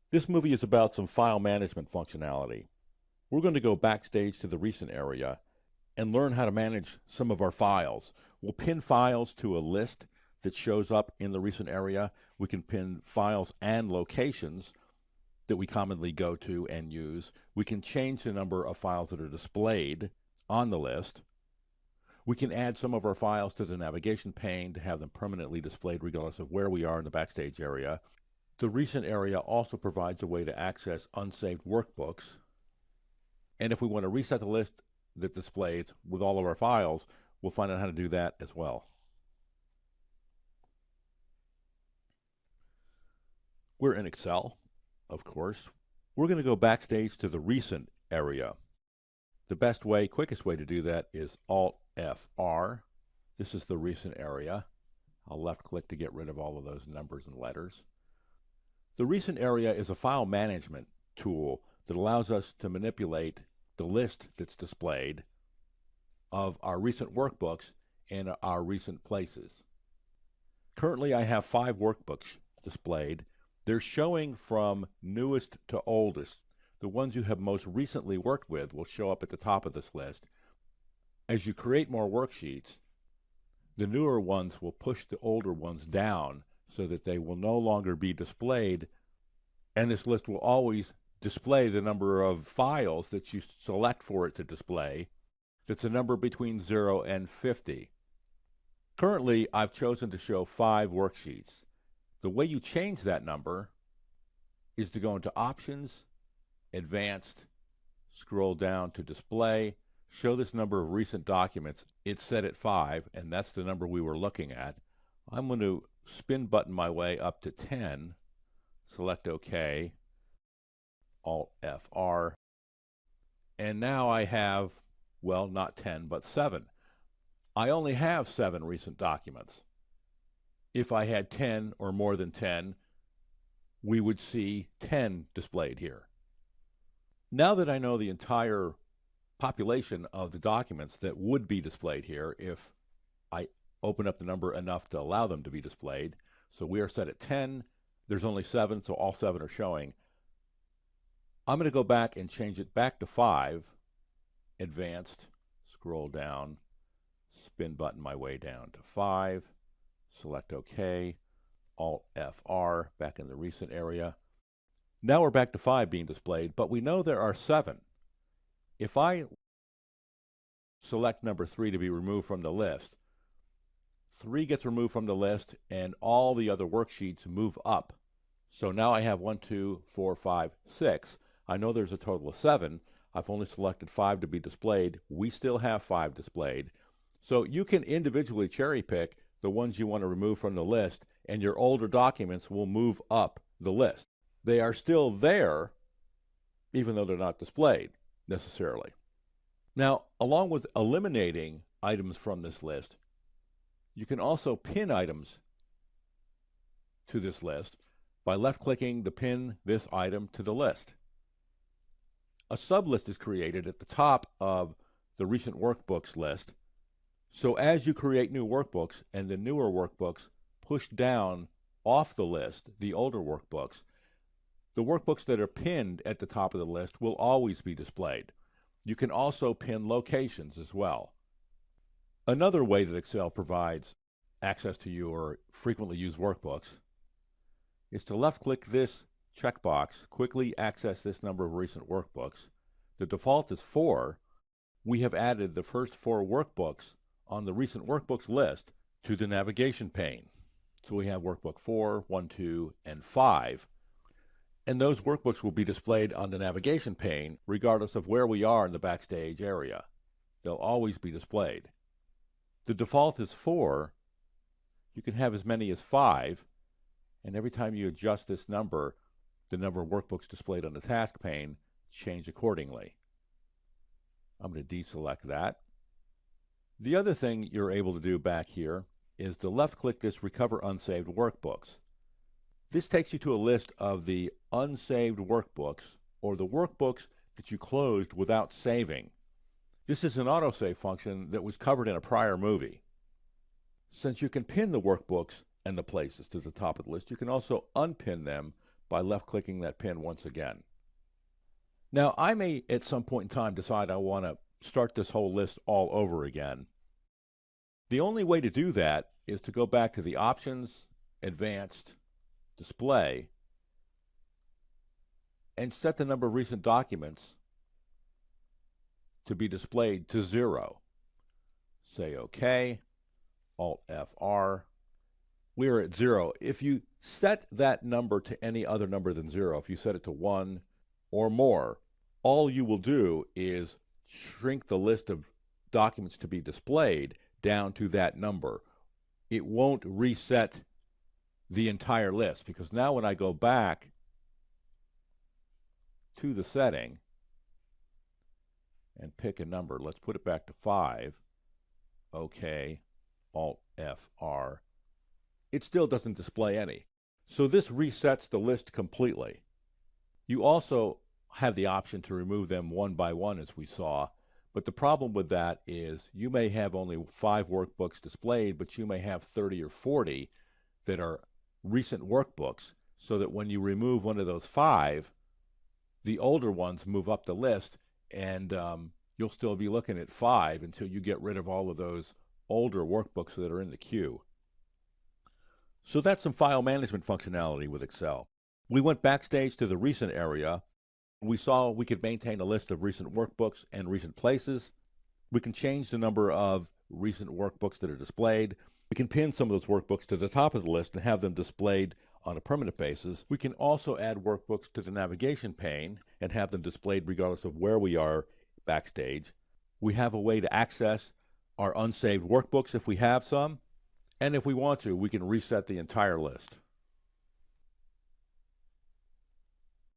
This movie is about some file management functionality. We're going to go backstage to the recent area and learn how to manage some of our files. We'll pin files to a list that shows up in the recent area. We can pin files and locations that we commonly go to and use. We can change the number of files that are displayed on the list. We can add some of our files to the navigation pane to have them permanently displayed regardless of where we are in the backstage area. The recent area also provides a way to access unsaved workbooks. And if we want to reset the list that displays with all of our files, we'll find out how to do that as well. We're in Excel, of course. We're going to go backstage to the recent area. The best way, quickest way to do that is Alt-F-R. This is the recent area. I'll left click to get rid of all of those numbers and letters. The recent area is a file management tool that allows us to manipulate the list that's displayed of our recent workbooks and our recent places. Currently, I have 5 workbooks displayed. They're showing from newest to oldest. The ones you have most recently worked with will show up at the top of this list. As you create more worksheets, the newer ones will push the older ones down so that they will no longer be displayed, and this list will always display the number of files that you select for it to display. That's a number between 0 and 50. Currently, I've chosen to show 5 worksheets. The way you change that number is to go into Options, Advanced, scroll down to Display, show this number of recent documents. It's set at 5, and that's the number we were looking at. I'm going to spin button my way up to 10, select OK, Alt-F-R, and now I have, well, not 10, but 7. I only have 7 recent documents. If I had 10 or more than 10, we would see 10 displayed here. Now that I know the entire population of the documents that would be displayed here if I open up the number enough to allow them to be displayed, so we are set at 10. There's only 7, so all 7 are showing. I'm going to go back and change it back to 5, Advanced, scroll down, spin button my way down to 5, select OK, Alt-F-R, back in the recent area. Now we're back to 5 being displayed, but we know there are 7. If I select number 3 to be removed from the list, 3 gets removed from the list and all the other worksheets move up. So now I have 1, 2, 4, 5, 6. I know there's a total of 7. I've only selected 5 to be displayed. We still have 5 displayed. So you can individually cherry pick the ones you want to remove from the list, and your older documents will move up the list. They are still there, even though they're not displayed necessarily. Now, along with eliminating items from this list, you can also pin items to this list by left-clicking the pin this item to the list. A sublist is created at the top of the recent workbooks list. So as you create new workbooks and the newer workbooks push down off the list, the older workbooks, the workbooks that are pinned at the top of the list will always be displayed. You can also pin locations as well. Another way that Excel provides access to your frequently used workbooks is to left-click this checkbox, quickly access this number of recent workbooks. The default is 4. We have added the first 4 workbooks on the recent workbooks list to the navigation pane. So we have workbook 4, 1, 2, and 5. And those workbooks will be displayed on the navigation pane regardless of where we are in the backstage area. They'll always be displayed. The default is 4. You can have as many as 5, and every time you adjust this number, the number of workbooks displayed on the task pane change accordingly. I'm going to deselect that. The other thing you're able to do back here is to left-click this Recover Unsaved Workbooks. This takes you to a list of the unsaved workbooks, or the workbooks that you closed without saving. This is an autosave function that was covered in a prior movie. Since you can pin the workbooks and the places to the top of the list, you can also unpin them by left-clicking that pin once again. Now, I may at some point in time decide I want to start this whole list all over again. The only way to do that is to go back to the Options, Advanced, Display, and set the number of recent documents to be displayed to 0. Say OK, Alt-F-R. We are at 0. If you set that number to any other number than 0, if you set it to 1 or more, all you will do is shrink the list of documents to be displayed down to that number. It won't reset the entire list, because now when I go back to the setting and pick a number, let's put it back to 5, OK, Alt-F-R, it still doesn't display any. So this resets the list completely. You also have the option to remove them one by one, as we saw, but the problem with that is you may have only 5 workbooks displayed, but you may have 30 or 40 that are recent workbooks, so that when you remove one of those 5, the older ones move up the list, and you'll still be looking at 5 until you get rid of all of those older workbooks that are in the queue. So that's some file management functionality with Excel. We went backstage to the recent area. We saw we could maintain a list of recent workbooks and recent places. We can change the number of recent workbooks that are displayed. We can pin some of those workbooks to the top of the list and have them displayed on a permanent basis. We can also add workbooks to the navigation pane and have them displayed regardless of where we are backstage. We have a way to access our unsaved workbooks if we have some, and if we want to, we can reset the entire list.